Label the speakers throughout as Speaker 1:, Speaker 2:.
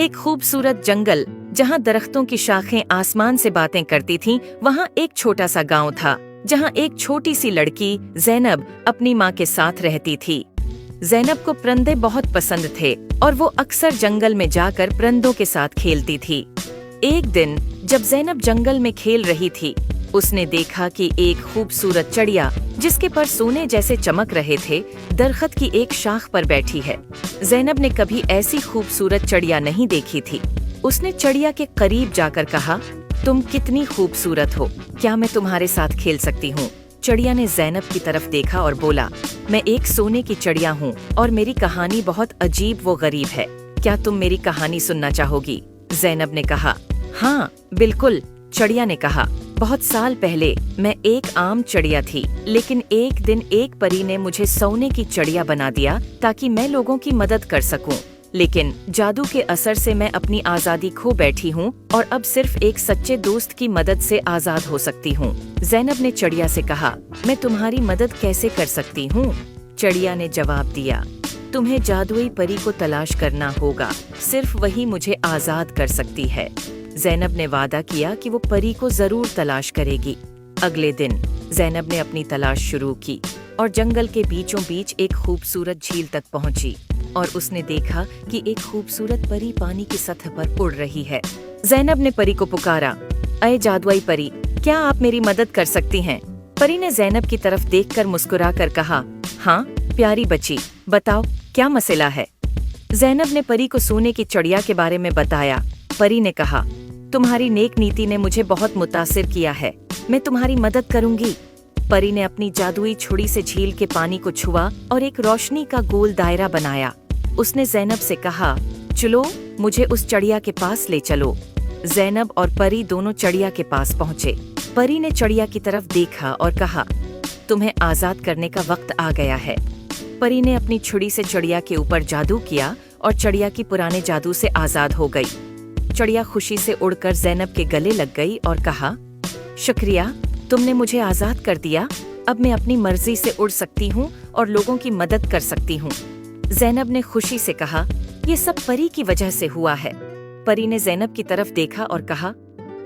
Speaker 1: एक खूबसूरत जंगल जहाँ दरख्तों की शाखें आसमान से बातें करती थीं, वहाँ एक छोटा सा गांव था जहाँ एक छोटी सी लड़की ज़ैनब अपनी माँ के साथ रहती थी। ज़ैनब को परिंदे बहुत पसंद थे और वो अक्सर जंगल में जाकर परिंदों के साथ खेलती थी। एक दिन जब ज़ैनब जंगल में खेल रही थी, उसने देखा कि एक खूबसूरत चिड़िया जिसके पर सोने जैसे चमक रहे थे, दरख्त की एक शाख पर बैठी है। ज़ैनब ने कभी ऐसी खूबसूरत चिड़िया नहीं देखी थी। उसने चिड़िया के करीब जाकर कहा, तुम कितनी खूबसूरत हो, क्या मैं तुम्हारे साथ खेल सकती हूँ? चिड़िया ने ज़ैनब की तरफ देखा और बोला, मैं एक सोने की चिड़िया हूँ और मेरी कहानी बहुत अजीब व गरीब है। क्या तुम मेरी कहानी सुनना चाहोगी? ज़ैनब ने कहा, हाँ बिल्कुल। चिड़िया ने कहा, बहुत साल पहले मैं एक आम चिड़िया थी, लेकिन एक दिन एक परी ने मुझे सोने की चिड़िया बना दिया ताकि मैं लोगों की मदद कर सकूं। लेकिन जादू के असर से मैं अपनी आज़ादी खो बैठी हूँ और अब सिर्फ एक सच्चे दोस्त की मदद से आज़ाद हो सकती हूँ। ज़ैनब ने चिड़िया से कहा, मैं तुम्हारी मदद कैसे कर सकती हूँ? चिड़िया ने जवाब दिया, तुम्हें जादुई परी को तलाश करना होगा, सिर्फ वही मुझे आज़ाद कर सकती है। ज़ैनब ने वादा किया कि वो परी को जरूर तलाश करेगी। अगले दिन ज़ैनब ने अपनी तलाश शुरू की और जंगल के बीचों बीच एक खूबसूरत झील तक पहुंची और उसने देखा कि एक खूबसूरत परी पानी की सतह पर उड़ रही है। ज़ैनब ने परी को पुकारा, अये जादुई परी, क्या आप मेरी मदद कर सकती हैं? परी ने ज़ैनब की तरफ देखकर मुस्कुराकर कहा, हाँ प्यारी बच्ची, बताओ क्या मसला है? ज़ैनब ने परी को सोने की चिड़िया के बारे में बताया। परी ने कहा, तुम्हारी नेक नीति ने मुझे बहुत मुतासिर किया है, मैं तुम्हारी मदद करूंगी। परी ने अपनी जादुई छुरी से झील के पानी को छुआ और एक रोशनी का गोल दायरा बनाया। उसने ज़ैनब से कहा, चलो मुझे उस चिड़िया के पास ले चलो। ज़ैनब और परी दोनों चिड़िया के पास पहुँचे। परी ने चिड़िया की तरफ देखा और कहा, तुम्हें आज़ाद करने का वक्त आ गया है। परी ने अपनी छुरी से चिड़िया के ऊपर जादू किया और चिड़िया की पुराने जादू से आज़ाद हो गई। चिड़िया खुशी से उड़कर ज़ैनब के गले लग गई और कहा, शुक्रिया, तुमने मुझे आज़ाद कर दिया। अब मैं अपनी मर्जी से उड़ सकती हूँ और लोगों की मदद कर सकती हूँ। ज़ैनब ने खुशी से कहा, ये सब परी की वजह से हुआ है। परी ने ज़ैनब की तरफ देखा और कहा,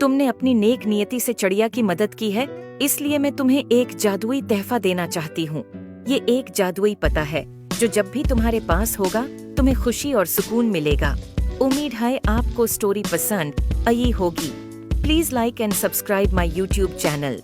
Speaker 1: तुमने अपनी नेक नियति से चिड़िया की मदद की है, इसलिए मैं तुम्हें एक जादुई तोहफा देना चाहती हूँ। ये एक जादुई पता है जो जब भी तुम्हारे पास होगा तुम्हें खुशी और सुकून मिलेगा। उम्मीद है आपको स्टोरी पसंद आई होगी। Please like and subscribe my YouTube channel.